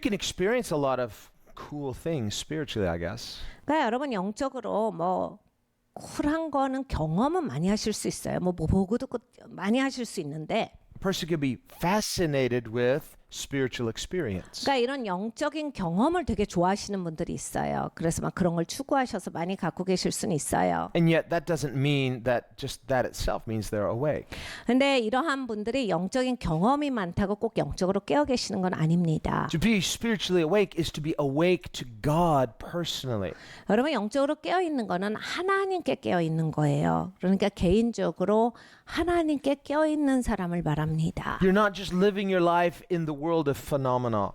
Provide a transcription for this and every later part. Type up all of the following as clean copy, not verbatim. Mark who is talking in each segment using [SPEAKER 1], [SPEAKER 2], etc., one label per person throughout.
[SPEAKER 1] can experience a lot of cool things spiritually, I guess.
[SPEAKER 2] 그러니까 여러분 영적으로 뭐 쿨한 거는 경험은 많이 하실 수 있어요. 뭐 보고 듣고 많이 하실 수 있는데
[SPEAKER 1] A person could be fascinated with spiritual experience.
[SPEAKER 2] 그러니까 이런 영적인 경험을 되게 좋아하시는 분들이 있어요. 그래서 막 그런 걸 추구하셔서 많이 갖고 계실 수는 있어요.
[SPEAKER 1] And yet that doesn't mean that just that itself means they're awake.
[SPEAKER 2] 근데 이러한 분들이 영적인 경험이 많다고 꼭 영적으로 깨어 계시는 건 아닙니다.
[SPEAKER 1] To be spiritually awake is to be awake to God personally.
[SPEAKER 2] 여러분 영적으로 깨어 있는 거는 하나님께 깨어 있는 거예요. 그러니까 개인적으로 하나님께 깨어 있는 사람을 말합니다.
[SPEAKER 1] You're not just living your life in the world of phenomena.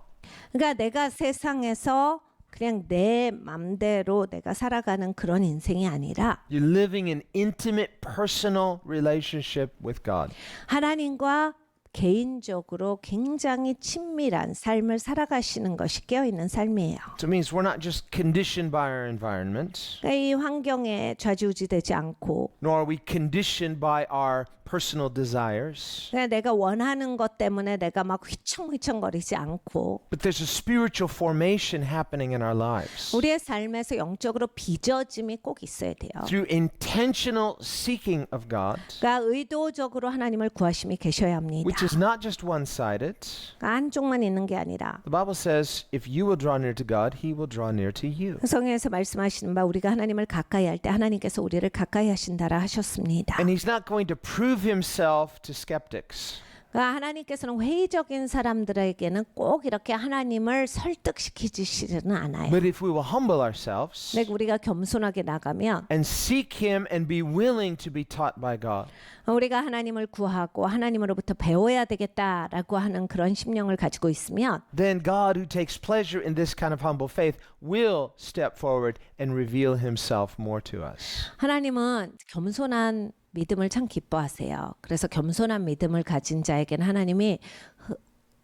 [SPEAKER 2] 그러니까 내가 세상에서 그냥 내 맘대로 내가 살아가는 그런 인생이 아니라
[SPEAKER 1] You're living an intimate personal relationship with God.
[SPEAKER 2] 하나님과 개인적으로 굉장히 친밀한 삶을 살아가시는 것이 깨어있는 삶이에요.
[SPEAKER 1] So it means we're not just conditioned by our environment,
[SPEAKER 2] 그러니까 이 환경에 좌지우지되지 않고
[SPEAKER 1] nor are we conditioned by our personal desires,
[SPEAKER 2] 그냥 내가 원하는 것 때문에 내가 막 휘청휘청거리지 않고
[SPEAKER 1] but there's a spiritual formation happening in our lives.
[SPEAKER 2] 우리의 삶에서 영적으로 빚어짐이 꼭 있어야 돼요.
[SPEAKER 1] Through intentional seeking of God,
[SPEAKER 2] 그러니까 의도적으로 하나님을 구하심이 계셔야 합니다.
[SPEAKER 1] which is not just one-sided.
[SPEAKER 2] 그러니까 한쪽만 있는 게 아니라
[SPEAKER 1] The Bible says, if you will draw near to God, He will draw near to you.
[SPEAKER 2] 성경에서 말씀하시는 바 우리가 하나님을 가까이 할 때 하나님께서 우리를 가까이 하신다라 하셨습니다.
[SPEAKER 1] And He's not going to prove Himself to skeptics.
[SPEAKER 2] 그러니까 하나님께서는 회의적인 사람들에게는 꼭 이렇게 하나님을 설득시키지는 않아요.
[SPEAKER 1] But if we will humble ourselves
[SPEAKER 2] 근데 우리가 겸손하게 나가면
[SPEAKER 1] and seek Him and be willing to be taught by God,
[SPEAKER 2] 우리가 하나님을 구하고 하나님으로부터 배워야 되겠다라고 하는 그런 심령을 가지고 있으면
[SPEAKER 1] then God, who takes pleasure in this kind of humble faith, will step forward and reveal Himself more to us.
[SPEAKER 2] 하나님은 겸손한 믿음을 참 기뻐하세요. 그래서 겸손한 믿음을 가진 자에게는 하나님이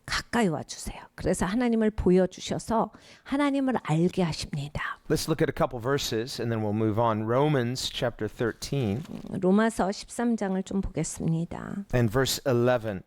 [SPEAKER 2] 가까이 와주세요. 그래서 하나님을 보여주셔서 하나님을 알게 하십니다.
[SPEAKER 1] Let's look at a couple verses and then we'll move on. Romans chapter 13
[SPEAKER 2] 로마서 13장을 좀 보겠습니다.
[SPEAKER 1] and verse 11.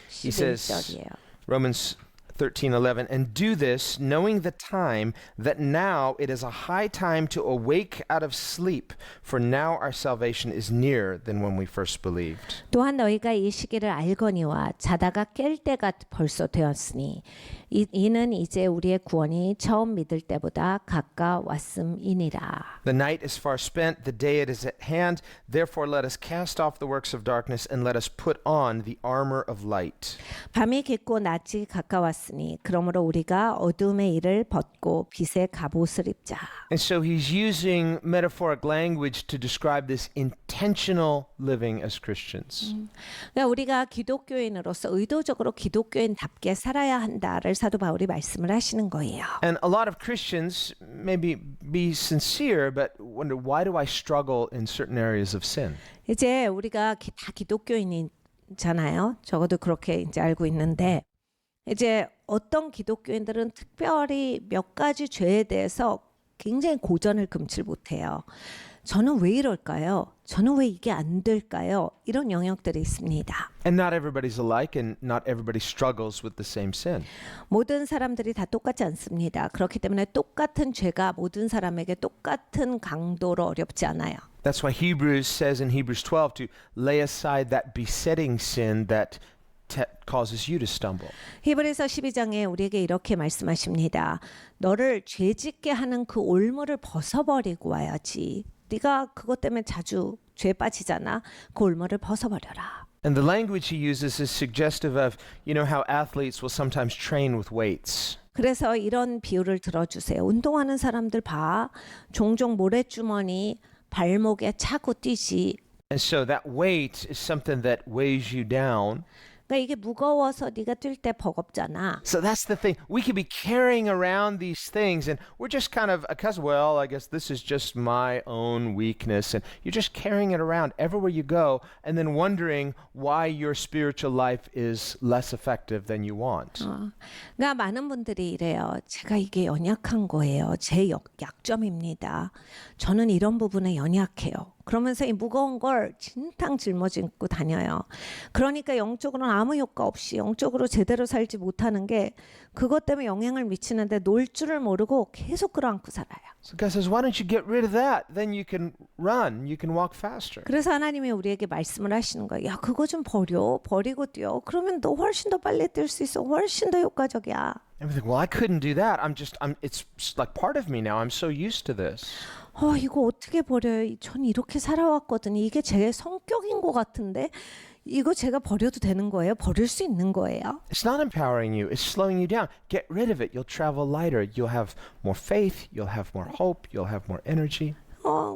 [SPEAKER 1] He says,
[SPEAKER 2] 11절이에요.
[SPEAKER 1] Romans 13:11, and do this knowing the time that now it is a high time to awake out of sleep, for now our salvation is nearer than when we first believed.
[SPEAKER 2] 또한 너희가 이 시기를 알거니와 자다가 깰 때가 벌써 되었으니 이는 이제 우리의 구원이 처음 믿을 때보다 가까웠음이니라.
[SPEAKER 1] The night is far spent, the day it is at hand. Therefore let us cast off the works of darkness and let us put on the armor of light.
[SPEAKER 2] 밤이 깊고 낮이 가까웠으니 그러므로 우리가 어둠의 일을 벗고 빛의 갑옷을 입자.
[SPEAKER 1] And so he's using metaphoric language to describe this intentional living as Christians.
[SPEAKER 2] 그러니까 우리가 기독교인으로서 의도적으로 기독교인답게 살아야 한다를 사도 바울이 말씀을 하시는 거예요.
[SPEAKER 1] And a lot of Christians maybe be sincere but wonder, why do I struggle in certain areas of sin?
[SPEAKER 2] 이제 우리가 다 기독교인이잖아요. 적어도 그렇게 이제 알고 있는데 이제 어떤 기독교인들은 특별히 몇 가지 죄에 대해서 굉장히 고전을 금칠 못해요. 저는 왜 이럴까요? 저는 왜 이게 안 될까요? 이런 영역들이 있습니다.
[SPEAKER 1] And not everybody's alike and not everybody struggles with the same sin.
[SPEAKER 2] 모든 사람들이 다 똑같지 않습니다. 그렇기 때문에 똑같은 죄가 모든 사람에게 똑같은 강도로 어렵지 않아요.
[SPEAKER 1] That's why Hebrews says in Hebrews 12 to lay aside that besetting sin that causes you to stumble.
[SPEAKER 2] 히브리서 12장에 우리에게 이렇게 말씀하십니다. 너를 죄짓게 하는 그 올무를 벗어버리고 와야지. 네가 그것 때문에 자주 죄에 빠지잖아. 그 올무를 벗어버려라.
[SPEAKER 1] And the language he uses is suggestive of, you know, how athletes will sometimes train with weights.
[SPEAKER 2] 그래서 이런 비유를 들어주세요. 운동하는 사람들 봐. 종종 모래주머니 발목에 차고 뛰지.
[SPEAKER 1] And so that weight is something that weighs you down.
[SPEAKER 2] 그러니까 이게 무거워서 네가 뛸 때 버겁잖아.
[SPEAKER 1] So that's the thing. We could be carrying around these things and we're just kind of accustomed, well, I guess this is just my own weakness. And you're just carrying it around everywhere you go and then wondering why your spiritual life is less effective than you want.
[SPEAKER 2] 그러니까 많은 분들이 이래요. 제가 이게 연약한 거예요. 제 약점입니다. 저는 이런 부분에 연약해요. 그러면서 이 무거운 걸 진탕 짊어지고 다녀요. 그러니까 영적으로는 아무 효과 없이 영적으로 제대로 살지 못하는 게 그것 때문에 영향을 미치는데 놀 줄을 모르고 계속 끌어안고 살아요.
[SPEAKER 1] So God says, why don't you get rid of that? Then you can run, you can walk faster.
[SPEAKER 2] 그래서 하나님이 우리에게 말씀을 하시는 거예요. 야, 그거 좀 버리고 뛰어. 그러면 너 훨씬 더 빨리 뛸 수 있어. 훨씬 더 효과적이야.
[SPEAKER 1] And we think, well, I couldn't do that. It's like part of me now. I'm so used to this.
[SPEAKER 2] 이거 어떻게 버려요? 전 이렇게 살아왔거든요. 이게 제 성격인 것 같은데 이거 제가 버려도 되는 거예요? 버릴 수 있는 거예요?
[SPEAKER 1] It's not empowering you. It's slowing you down. Get rid of it. You'll travel lighter. You'll have more faith. You'll have more hope. You'll have more energy.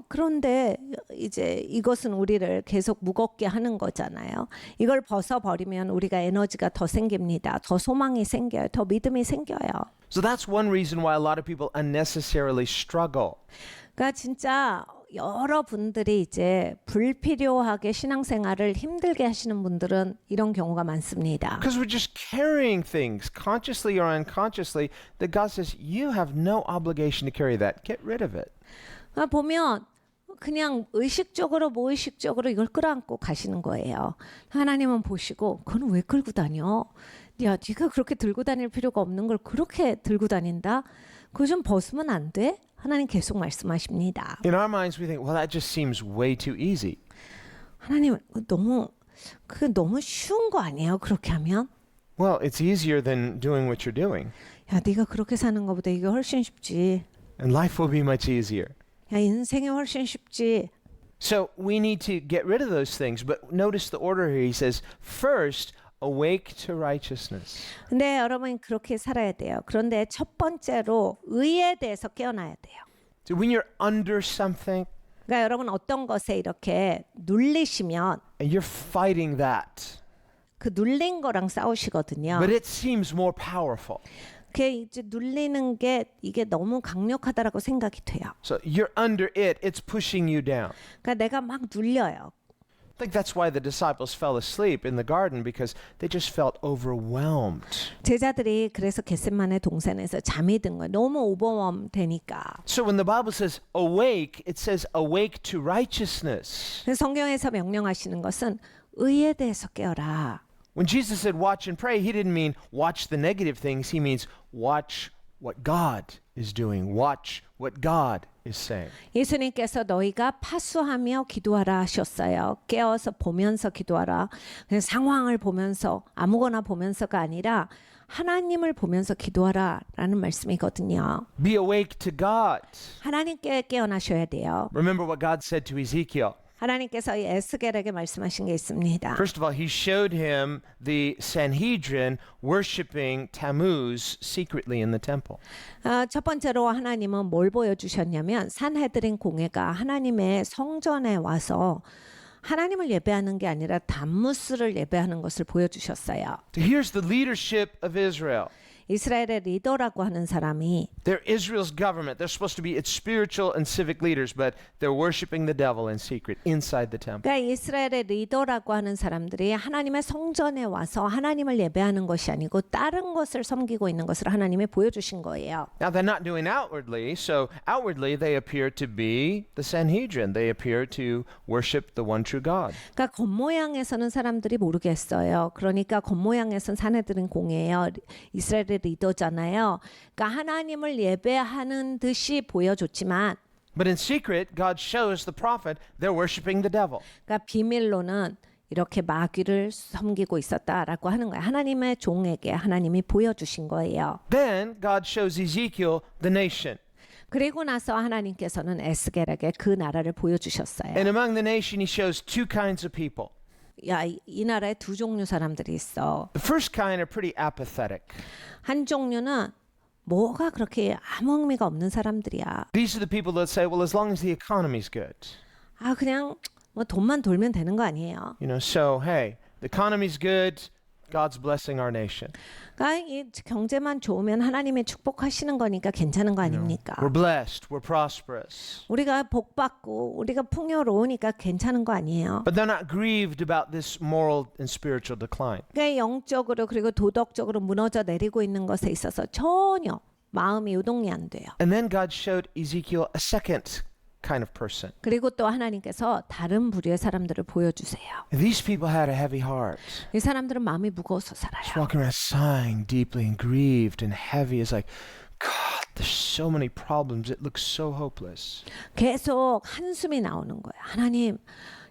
[SPEAKER 2] 그런데 이제 이것은 우리를 계속 무겁게 하는 거잖아요. 이걸 벗어버리면 우리가 에너지가 더 생깁니다. 더 소망이 생겨요. 더 믿음이 생겨요.
[SPEAKER 1] So that's one reason why a lot of people unnecessarily struggle.
[SPEAKER 2] 그러니까 진짜 여러분들이 이제 불필요하게 신앙생활을 힘들게 하시는 분들은 이런 경우가 많습니다.
[SPEAKER 1] Because we're just carrying things consciously or unconsciously that God says you have no obligation to carry that. Get rid of it.
[SPEAKER 2] 보면 그냥 의식적으로 무의식적으로 이걸 끌어안고 가시는 거예요. 하나님은 보시고 그건 왜 끌고 다녀? 야, 네가 그렇게 들고 다닐 필요가 없는 걸 그렇게 들고 다닌다? 그거 좀 벗으면 안 돼? 하나님 계속 말씀하십니다.
[SPEAKER 1] In our minds we think, well, that just seems way too easy.
[SPEAKER 2] 하나님 그게 너무 쉬운 거 아니에요? 그렇게 하면?
[SPEAKER 1] Well, it's easier than doing what you're doing.
[SPEAKER 2] 야, 네가 그렇게 사는 것보다 이게 훨씬 쉽지.
[SPEAKER 1] And life will be much easier.
[SPEAKER 2] 야, 인생이 훨씬 쉽지.
[SPEAKER 1] So we need to get rid of those things. But notice the order here. He says, first, awake to righteousness.
[SPEAKER 2] 근데 여러분 그렇게 살아야 돼요. 그런데 첫 번째로 의에 대해서 깨어나야 돼요.
[SPEAKER 1] So when you're under something
[SPEAKER 2] 그러니까 여러분 어떤 것에 이렇게 눌리시면
[SPEAKER 1] and you're fighting that,
[SPEAKER 2] 그 눌린 거랑 싸우시거든요.
[SPEAKER 1] but it seems more powerful.
[SPEAKER 2] 그게 이제 눌리는 게 이게 너무 강력하다라고 생각이 돼요.
[SPEAKER 1] So you're under it, it's pushing you down.
[SPEAKER 2] 그러니까 내가 막 눌려요.
[SPEAKER 1] I think that's why the disciples fell asleep in the garden because they just felt overwhelmed.
[SPEAKER 2] 제자들이 그래서 겟세마네 동산에서 잠이 든 거예요. 너무 오버웜 되니까.
[SPEAKER 1] So when the Bible says awake, it says awake to righteousness.
[SPEAKER 2] 그래서 성경에서 명령하시는 것은 의에 대해서 깨어라.
[SPEAKER 1] When Jesus said watch and pray, he didn't mean watch the negative things. He means watch what God is doing. Watch what God is saying.
[SPEAKER 2] 예수님께서 너희가 파수하며 기도하라 하셨어요. 깨어서 보면서 기도하라. 그냥 상황을 보면서 아무거나 보면서가 아니라 하나님을 보면서 기도하라라는 말씀이거든요.
[SPEAKER 1] Be awake to God.
[SPEAKER 2] 하나님께 깨어나셔야 돼요.
[SPEAKER 1] Remember what God said to Ezekiel.
[SPEAKER 2] 하나님께서 이 에스겔에게 말씀하신 게 있습니다.
[SPEAKER 1] First of all, he showed him the Sanhedrin worshiping Tammuz secretly in the temple.
[SPEAKER 2] 첫 번째로 하나님은 뭘 보여주셨냐면 산헤드린 공회가 하나님의 성전에 와서 하나님을 예배하는 게 아니라 담무스를 예배하는 것을 보여주셨어요.
[SPEAKER 1] So here's the leadership of Israel.
[SPEAKER 2] 이스라엘의 리더라고 하는 사람이
[SPEAKER 1] They're Israel's government. They're supposed to be its spiritual and civic leaders, but they're worshiping the devil in secret inside the temple.
[SPEAKER 2] 그러니까 이스라엘의 리더라고 하는 사람들이 하나님의 성전에 와서 하나님을 예배하는 것이 아니고 다른 것을 섬기고 있는 것을 하나님이 보여주신 거예요.
[SPEAKER 1] Now they're not doing outwardly, so outwardly they appear to be the Sanhedrin. They appear to worship the one true God.
[SPEAKER 2] 그러니까 겉모양에서는 사람들이 모르겠어요. 그러니까 겉모양에서는 산헤드린 공회예요. 이스라엘의 리더잖아요. 그러니까 하나님을 예배하는 듯이 보여줬지만
[SPEAKER 1] But in secret, God shows the prophet they're worshiping the devil.
[SPEAKER 2] 그러니까 비밀로는 이렇게 마귀를 섬기고 있었다라고 하는 거예요. 하나님의 종에게 하나님이 보여주신 거예요.
[SPEAKER 1] Then God shows Ezekiel the nation.
[SPEAKER 2] 그리고 나서 하나님께서는 에스겔에게 그 나라를 보여주셨어요.
[SPEAKER 1] And among the nation, he shows two kinds of people.
[SPEAKER 2] 야, 이 나라에 두 종류 사람들이 있어.
[SPEAKER 1] The first kind are pretty apathetic.
[SPEAKER 2] 한 종류는 뭐가 그렇게 아무 의미가 없는 사람들이야.
[SPEAKER 1] These are the people that say, well, as long as the economy's good.
[SPEAKER 2] 그냥 뭐 돈만 돌면 되는 거 아니에요.
[SPEAKER 1] You know, so, hey, the economy's good, God's blessing our nation.
[SPEAKER 2] 그러니까 이 경제만 좋으면 하나님의 축복하시는 거니까 괜찮은 거 아닙니까?
[SPEAKER 1] We're blessed, we're prosperous.
[SPEAKER 2] 우리가 복 받고 우리가 풍요로우니까 괜찮은 거 아니에요.
[SPEAKER 1] But they're not grieved about this moral and spiritual decline.
[SPEAKER 2] 그러니까 영적으로 그리고 도덕적으로 무너져 내리고 있는 것에 있어서 전혀 마음이 요동이 안 돼요.
[SPEAKER 1] And then God showed Ezekiel a second kind of person.
[SPEAKER 2] 그리고 또 하나님께서 다른 부류의 사람들을 보여주세요.
[SPEAKER 1] And these people had a heavy heart.
[SPEAKER 2] 이 사람들은 마음이 무거워서
[SPEAKER 1] Just
[SPEAKER 2] 살아요.
[SPEAKER 1] walking around sighing deeply and grieved and heavy. It's like, God, there's so many problems. It looks so hopeless.
[SPEAKER 2] 계속 한숨이 나오는 거예요. 하나님,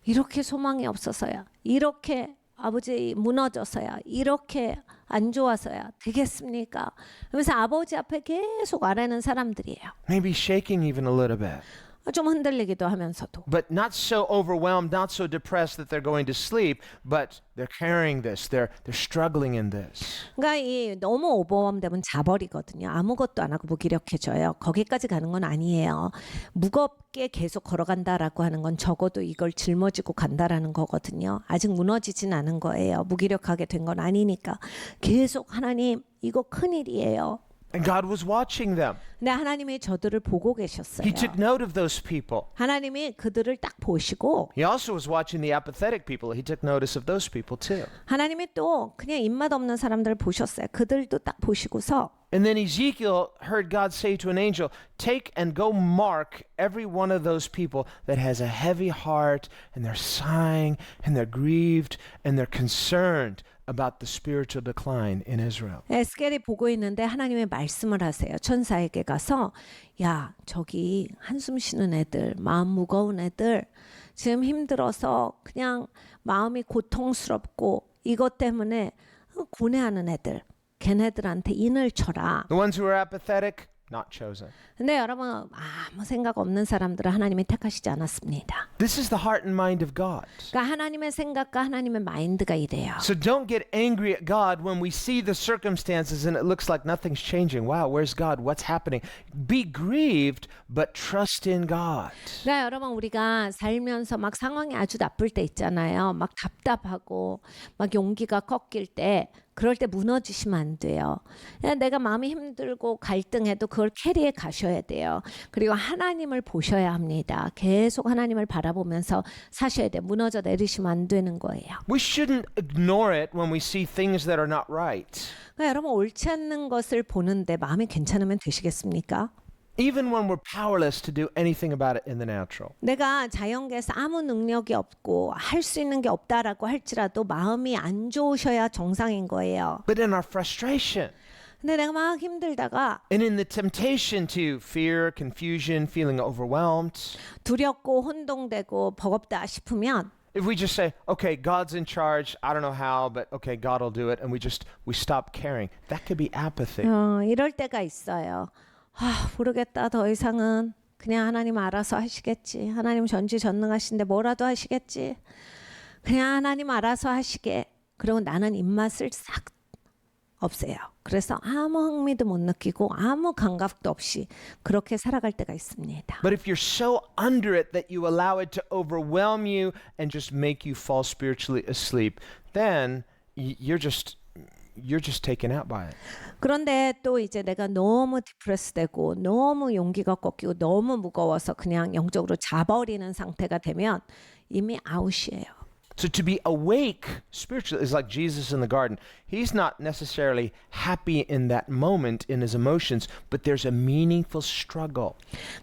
[SPEAKER 2] 이렇게 소망이 없어서야, 이렇게 아버지 무너져서야, 이렇게 안 좋아서야 되겠습니까? 그래서 아버지 앞에 계속 아뢰는 사람들이에요.
[SPEAKER 1] Maybe shaking even a little bit.
[SPEAKER 2] 좀 흔들리기도 하면서도.
[SPEAKER 1] But not so overwhelmed, not so depressed that they're going to sleep, but they're carrying this. They're struggling in this.
[SPEAKER 2] 그러니까 이 너무 오버웜되면 자버리거든요. 아무것도 안 하고 무기력해져요. 거기까지 가는 건 아니에요. 무겁게 계속 걸어간다라고 하는 건 적어도 이걸 짊어지고 간다라는 거거든요. 아직 무너지진 않은 거예요. 무기력하게 된 건 아니니까. 계속 하나님 이거 큰일이에요.
[SPEAKER 1] And God was watching them.
[SPEAKER 2] 근데 하나님이 저들을 보고 계셨어요.
[SPEAKER 1] He took note of those people.
[SPEAKER 2] 하나님이 그들을 딱 보시고
[SPEAKER 1] He also was watching the apathetic people. He took notice of those people too.
[SPEAKER 2] 하나님이 또 그냥 입맛 없는 사람들을 보셨어요. 그들도 딱 보시고서
[SPEAKER 1] And then Ezekiel heard God say to an angel, take and go mark every one of those people that has a heavy heart and they're sighing and they're grieved and they're concerned about the spiritual decline in Israel.
[SPEAKER 2] 에스겔이 보고 있는데 하나님의 말씀을 하세요. 천사에게 가서 야 저기 한숨 쉬는 애들, 마음 무거운 애들, 지금 힘들어서 그냥 마음이 고통스럽고 이것 때문에 고뇌하는 애들, 걔네들한테 인을 쳐라.
[SPEAKER 1] The ones who are apathetic, not chosen.
[SPEAKER 2] 근데 여러분 아무 생각 없는 사람들을 하나님이 택하시지 않았습니다.
[SPEAKER 1] This is the heart and mind of God.
[SPEAKER 2] 그러니까 하나님의 생각과 하나님의 마인드가 이래요.
[SPEAKER 1] So don't get angry at God when we see the circumstances and it looks like nothing's changing. Wow, where's God? What's happening? Be grieved, but trust in God.
[SPEAKER 2] 그러니까 여러분 우리가 살면서 막 상황이 아주 나쁠 때 있잖아요. 막 답답하고 막 용기가 꺾일 때 그럴 때 무너지시면 안 돼요. 그냥 내가 마음이 힘들고 갈등해도 그걸 캐리해 가셔야 돼요. 그리고 하나님을 보셔야 합니다. 계속 하나님을 바라보면서 사셔야 돼요. 무너져 내리시면 안 되는 거예요.
[SPEAKER 1] We shouldn't ignore it when we see things that are not right.
[SPEAKER 2] 그러니까 여러분 옳지 않는 것을 보는데 마음이 괜찮으면 되시겠습니까?
[SPEAKER 1] Even when we're powerless to do anything about it in the natural.
[SPEAKER 2] 내가 자연계에서 아무 능력이 없고 할 수 있는 게 없다라고 할지라도 마음이 안 좋으셔야 정상인 거예요.
[SPEAKER 1] But in our frustration,
[SPEAKER 2] 근데 내가 막 힘들다가
[SPEAKER 1] and in the temptation to fear, confusion, feeling overwhelmed,
[SPEAKER 2] 두렵고 혼동되고 버겁다 싶으면
[SPEAKER 1] if we just say, okay, God's in charge, I don't know how, but okay, God will do it, and we stop caring, that could be apathy.
[SPEAKER 2] 이럴 때가 있어요. 모르겠다. 더 이상은 그냥 하나님 알아서 하시겠지. 하나님 전지전능하신데 뭐라도 하시겠지. 그냥 하나님 알아서 하시게. 그리고 나는 입맛을 싹 없애요. 그래서 아무 흥미도 못 느끼고 아무 감각도 없이 그렇게 살아갈 때가 있습니다.
[SPEAKER 1] But if you're so under it that you allow it to overwhelm you and just make you fall spiritually asleep, then you're just taken out by it.
[SPEAKER 2] 그런데 또 이제 내가 너무 디프레스되고 너무 용기가 꺾이고 너무 무거워서 그냥 영적으로 자버리는 상태가 되면 이미 아웃이에요.
[SPEAKER 1] So to be awake spiritually is like Jesus in the garden. He's not necessarily happy in that moment in his emotions, but there's a meaningful struggle.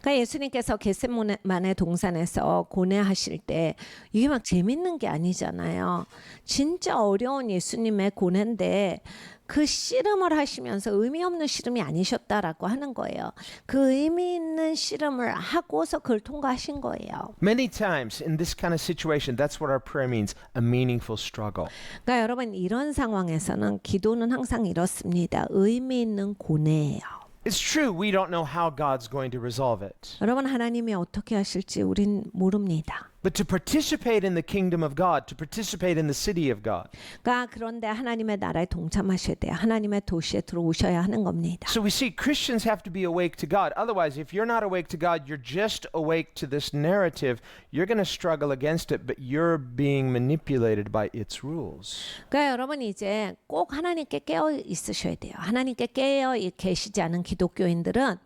[SPEAKER 2] 그러니까 예수님께서 겟세마네 동산에서 고뇌하실 때 이게 막 재밌는 게 아니잖아요. 진짜 어려운 예수님의 고뇌인데 그 씨름을 하시면서 의미 없는 씨름이 아니셨다라고 하는 거예요. 그 의미 있는 씨름을 하고서 그걸 통과하신 거예요.
[SPEAKER 1] Many times in this kind of situation, that's what our prayer means, a meaningful struggle.
[SPEAKER 2] 그러니까 여러분 이런 상황에서는 기도는 항상 이렇습니다. 의미 있는 고뇌예요.
[SPEAKER 1] It's true we don't know how God's going to resolve it.
[SPEAKER 2] 여러분 하나님이 어떻게 하실지 우린 모릅니다.
[SPEAKER 1] But to participate in the kingdom of God, to participate in the city of God.
[SPEAKER 2] 그러니까 그런데 하나님의 나라에 동참하셔야 돼요. 하나님의 도시에 들어오셔야 하는 겁니다.
[SPEAKER 1] So we see Christians have to be awake to God. Otherwise, if you're not awake to God, you're just awake to this narrative. You're going to struggle against it, but you're being manipulated by its rules.
[SPEAKER 2] 그러니까 여러분 이제 꼭 하나님께 깨어 있으셔야 돼요. 하나님께 깨어 계시지 않은 기독교인들은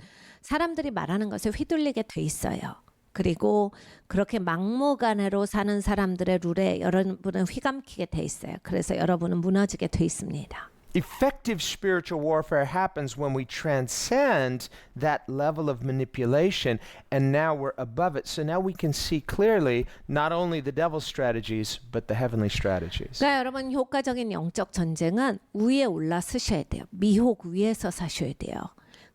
[SPEAKER 2] 사람들이 말하는 것에 휘둘리게 돼 있어요. 그리고 그렇게 막무가내로 사는 사람들의 룰에 여러분은 휘감기게 돼 있어요. 그래서 여러분은 무너지게 돼 있습니다.
[SPEAKER 1] Effective spiritual warfare happens when we transcend that level of manipulation and now we're above it. So now we can see clearly not only the devil's strategies but the heavenly strategies.
[SPEAKER 2] 그러니까 여러분 효과적인 영적 전쟁은 위에 올라서셔야 돼요. 미혹 위에서 사셔야 돼요.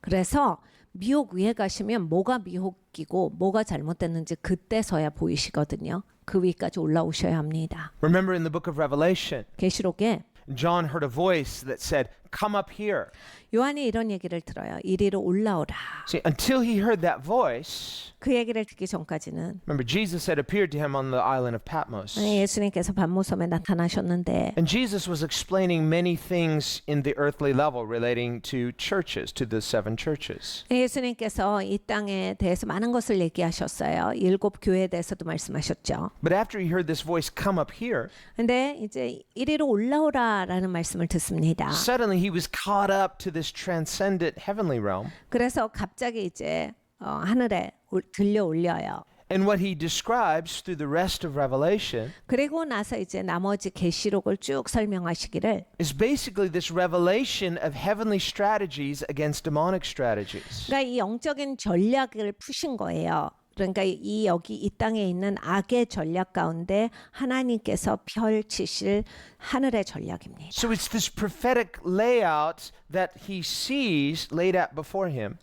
[SPEAKER 2] 그래서 미혹 위에 가시면 뭐가 미혹이고 뭐가 잘못됐는지 그때서야 보이시거든요. 그 위까지 올라오셔야 합니다.
[SPEAKER 1] Remember in the book of Revelation,
[SPEAKER 2] 계시록에
[SPEAKER 1] John heard a voice that said, "Come up here."
[SPEAKER 2] 요한이 이런 얘기를 들어요. 이리로 올라오라.
[SPEAKER 1] See, until he heard that voice,
[SPEAKER 2] 그 얘기를 듣기 전까지는
[SPEAKER 1] remember Jesus had appeared to him on the island of Patmos.
[SPEAKER 2] 예수님께서 반모섬에 나타나셨는데
[SPEAKER 1] And Jesus was explaining many things in the earthly level relating to churches, to the 7 churches.
[SPEAKER 2] 예수님께서 이 땅에 대해서 많은 것을 얘기하셨어요. 7 교회에 대해서도 말씀하셨죠.
[SPEAKER 1] But after he heard this voice come up here,
[SPEAKER 2] 근데 이제 이리로 올라오라라는 말씀을 듣습니다.
[SPEAKER 1] suddenly he was caught up to this transcendent heavenly realm.
[SPEAKER 2] 그래서 갑자기 이제 하늘에 들려 올려요.
[SPEAKER 1] And what he describes through the rest of Revelation
[SPEAKER 2] 그리고 나서 이제 나머지 계시록을 쭉 설명하시기를
[SPEAKER 1] is basically this revelation of heavenly strategies against demonic strategies.
[SPEAKER 2] 그러니까 이 영적인 전략을 푸신 거예요. 그러니까 여기 이 땅에 있는 악의 전략 가운데 하나님께서 펼치실 하늘의 전략입니다.
[SPEAKER 1] So it's this prophetic layout that he sees laid out before him.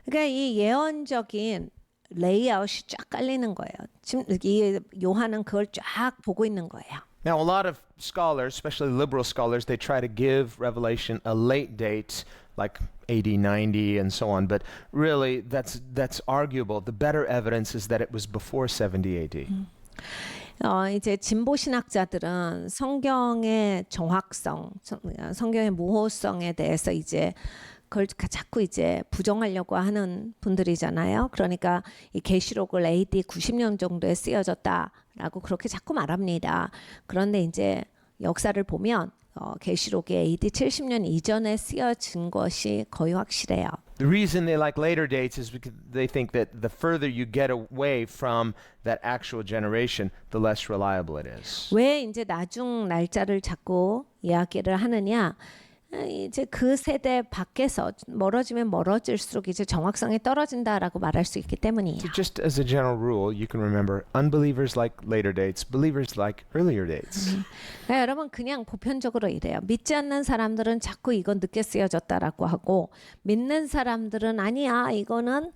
[SPEAKER 2] 그러니까 이 예언적인 레이아웃이 쫙 깔리는 거예요. 지금 이 요한은 그걸 쫙 보고 있는 거예요.
[SPEAKER 1] Now, a lot of scholars, especially liberal scholars, they try to give Revelation a late date, like AD 90 and so on. But really, that's arguable. The better evidence is that it was before 70 AD.
[SPEAKER 2] 이제 진보 신학자들은 성경의 정확성, 성경의 모호성에 대해서 이제 그걸 자꾸 이제 부정하려고 하는 분들이잖아요. 그러니까 이 계시록을 AD 90년 정도에 쓰여졌다라고 그렇게 자꾸 말합니다. 그런데 이제 역사를 보면 계시록이 AD 70년 이전에 쓰여진 것이 거의 확실해요.
[SPEAKER 1] The reason they like later dates is because they think that the further you get away from that actual generation, the less reliable it is.
[SPEAKER 2] 왜 이제 나중 날짜를 자꾸 이야기를 하느냐? 이제 그 세대 밖에서 멀어지면 멀어질수록 이제 정확성이 떨어진다라고 말할 수 있기 때문이에요.
[SPEAKER 1] So just as a general rule, you can remember unbelievers like later dates, believers like earlier dates.
[SPEAKER 2] 네, 여러분 그냥 보편적으로 이래요. 믿지 않는 사람들은 자꾸 이건 늦게 쓰여졌다라고 하고 믿는 사람들은 아니야 이거는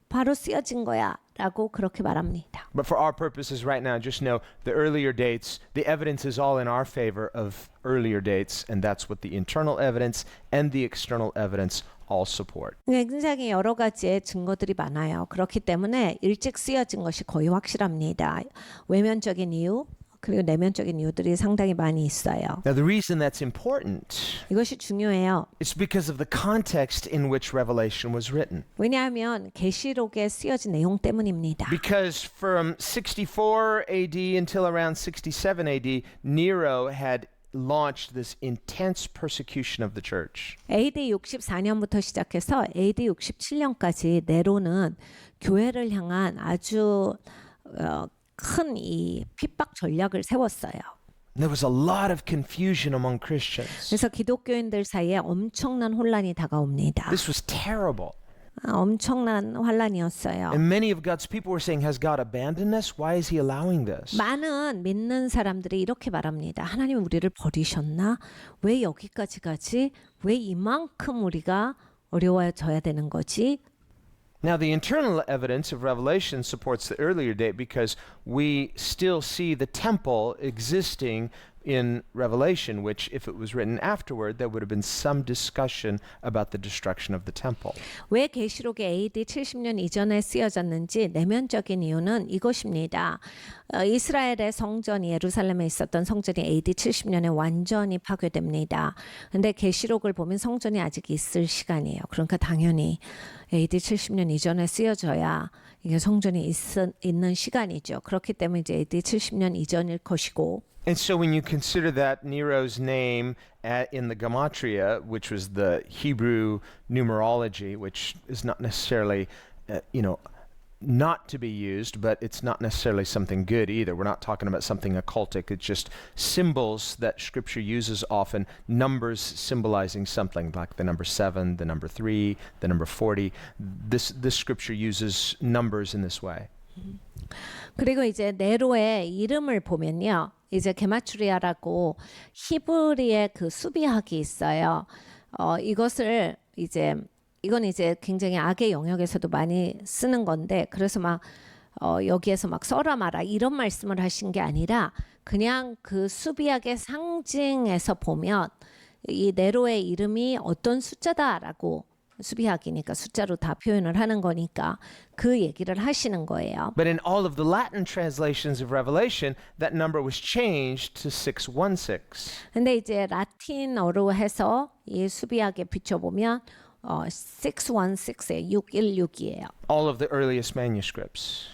[SPEAKER 2] 바로 쓰여진 거야 라고 그렇게 말합니다.
[SPEAKER 1] But for our purposes right now, just know the earlier dates, the evidence is all in our favor of earlier dates, and that's what the internal evidence and the external evidence all support.
[SPEAKER 2] 굉장히 여러 가지의 증거들이 많아요. 그렇기 때문에 일찍 쓰여진 것이 거의 확실합니다. 외면적인 이유 그리고 내면적인 이유들이 상당히 많이 있어요.
[SPEAKER 1] Now the reason that's important
[SPEAKER 2] 이것이 중요해요.
[SPEAKER 1] is because of the context in which Revelation was written.
[SPEAKER 2] 왜냐하면 계시록에 쓰여진 내용 때문입니다.
[SPEAKER 1] Because from 64 AD until around 67 AD, Nero had launched this intense persecution of the church.
[SPEAKER 2] AD 64년부터 시작해서 AD 67년까지 네로는 교회를 향한 아주 큰 이 핍박 전략을 세웠어요.
[SPEAKER 1] There was a lot of confusion among Christians.
[SPEAKER 2] 그래서 기독교인들 사이에 엄청난 혼란이 다가옵니다.
[SPEAKER 1] This was terrible.
[SPEAKER 2] 엄청난 환란이었어요.
[SPEAKER 1] And many of God's people were saying, has God abandoned us? Why is he allowing this?
[SPEAKER 2] 많은 믿는 사람들이 이렇게 말합니다. 하나님 우리를 버리셨나? 왜 여기까지 가지? 왜 이만큼 우리가 어려워져야 되는 거지?
[SPEAKER 1] Now, the internal evidence of Revelation supports the earlier date because we still see the temple existing in Revelation, which if it was written afterward, there would have been some discussion about the destruction of the temple.
[SPEAKER 2] 왜 계시록이 AD 70년 이전에 쓰여졌는지 내면적인 이유는 이것입니다. 이스라엘의 성전이 예루살렘에 있었던 성전이 AD 70년에 완전히 파괴됩니다. 근데 계시록을 보면 성전이 아직 있을 시간이에요. 그러니까 당연히 AD 70년 이전에 쓰여져야 이게 성전이 있는 시간이죠. 그렇기 때문에 이제 AD 70년 이전일 것이고
[SPEAKER 1] And so when you consider that Nero's name in the Gematria, which was the Hebrew numerology, which is not necessarily, not to be used, but it's not necessarily something good either. We're not talking about something occultic. It's just symbols that Scripture uses often, numbers symbolizing something, like the number 7, the number 3, the number 40. This Scripture uses numbers in this way.
[SPEAKER 2] 그리고 이제 네로의 이름을 보면요. 이제 게마추리아라고 히브리의 그 수비학이 있어요. 이건 이제 굉장히 악의 영역에서도 많이 쓰는 건데 그래서 막 여기에서 막 써라 마라 이런 말씀을 하신 게 아니라 그냥 그 수비학의 상징에서 보면 이 네로의 이름이 어떤 숫자다라고 수비학이니까 숫자로 다 표현을 하는 거니까 그 얘기를 하시는 거예요.
[SPEAKER 1] But in all of the Latin translations of Revelation, that number was changed to 616.
[SPEAKER 2] 근데 이제 라틴어로 해서 이 수비학에 비춰보면 616에 616이에요.
[SPEAKER 1] All of the earliest manuscripts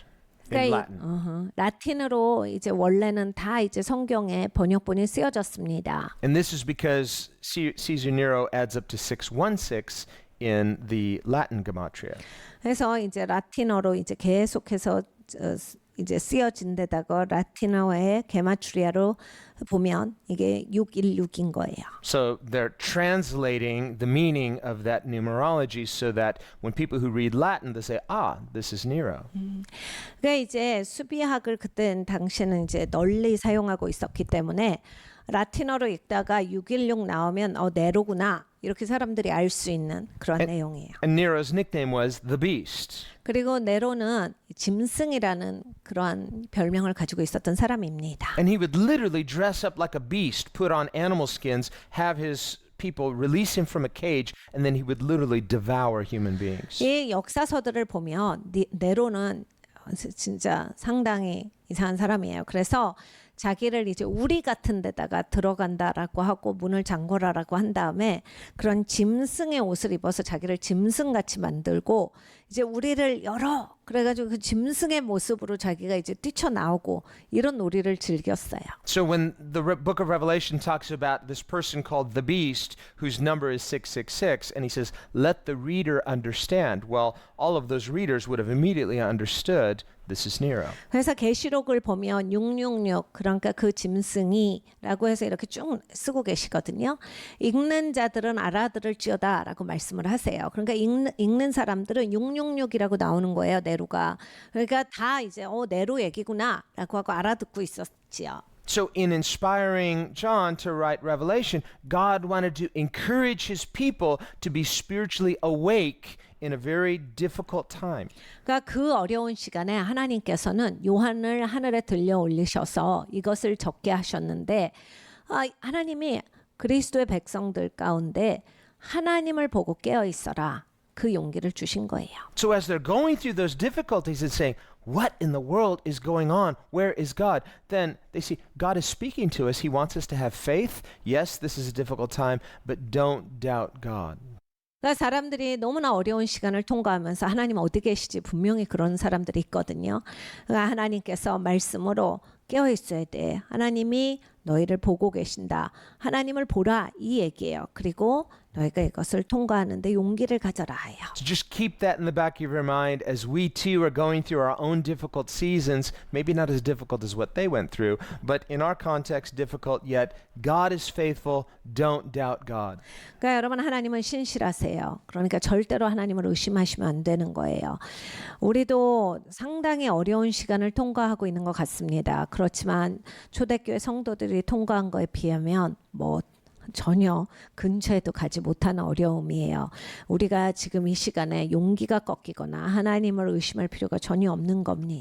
[SPEAKER 1] in Latin.
[SPEAKER 2] 라틴으로 이제 원래는 다 이제 성경에 번역본이 쓰여졌습니다.
[SPEAKER 1] And this is because Caesar Nero adds up to 616 in the Latin gematria.
[SPEAKER 2] 그래서 이제 라틴어로 이제 계속해서 이제 쓰여진 데다가 라틴어의 게마추리아로 보면 이게 616인 거예요.
[SPEAKER 1] So they're translating the meaning of that numerology so that when people who read Latin they say, ah, this is Nero.
[SPEAKER 2] 그러니까 이제 수비학을 그때 당시에는 이제 널리 사용하고 있었기 때문에 라틴어로 읽다가 616 나오면 네로구나 이렇게 사람들이 알 수 있는 그런 내용이에요.
[SPEAKER 1] And Nero's nickname was the Beast.
[SPEAKER 2] 그리고 네로는 짐승이라는 그러한 별명을 가지고 있었던 사람입니다.
[SPEAKER 1] And he would literally dress up like a beast, put on animal skins, have his people release him from a cage, and then he would literally devour human beings.
[SPEAKER 2] 이 역사서들을 보면 네로는 진짜 상당히 이상한 사람이에요. 그래서 자기를 이제 우리 같은 데다가 들어간다라고 하고 문을 잠궈라라고 한 다음에 그런 짐승의 옷을 입어서 자기를 짐승같이 만들고 이제 우리를 열어 그래가지고 그 짐승의 모습으로 자기가 이제 뛰쳐나오고 이런 놀이를 즐겼어요.
[SPEAKER 1] So when the book of Revelation talks about this person called the Beast, whose number is 666, and he says, let the reader understand. Well, all of those readers would have immediately understood this is Nero.
[SPEAKER 2] 그래서 계시록을 보면 666 그러니까 그 짐승이라고 해서 이렇게 쭉 쓰고 계시거든요. 읽는 자들은 알아들을지어다라고 말씀을 하세요. 그러니까 읽는 사람들은 666이라고 나오는 거예요. 네로가. 그러니까 다 이제 네로 얘기구나라고 하고 알아듣고 있었지요.
[SPEAKER 1] So in inspiring John to write Revelation, God wanted to encourage his people to be spiritually awake in a very difficult time.
[SPEAKER 2] 그러니까 그 어려운 시간에 하나님께서는 요한을 하늘에 들려 올리셔서 이것을 적게 하셨는데 하나님이 그리스도의 백성들 가운데 하나님을 보고 깨어 있어라. 그 용기를 주신 거예요.
[SPEAKER 1] So as they're going through those difficulties and saying, what in the world is going on? Where is God? Then they see God is speaking to us. He wants us to have faith. Yes, this is a difficult time, but don't doubt God.
[SPEAKER 2] 그러니까 사람들이 너무나 어려운 시간을 통과하면서 하나님 어디 계시지 분명히 그런 사람들이 있거든요. 그러니까 하나님께서 말씀으로 깨어 있어야 돼. 하나님이 너희를 보고 계신다. 하나님을 보라 이 얘기예요. 그리고 너희가 이것을 통과하는데 용기를 가져라 해요.
[SPEAKER 1] So just keep that in the back of your mind as we too are going through our own difficult seasons, maybe not as difficult as what they went through, but in our context difficult, yet God is faithful, don't doubt God.
[SPEAKER 2] 그러니까 여러분 하나님은 신실하세요. 그러니까 절대로 하나님을 의심하시면 안 되는 거예요. 우리도 상당히 어려운 시간을 통과하고 있는 것 같습니다. 그렇지만 초대교회 성도들이 통과한 거에 비하면 전혀 근처에도 가지 못하는 어려움이에요. 우리가 지금 이 시간에 용기가 꺾이거나 하나님을 의심할 필요가 전혀 없는 겁니다.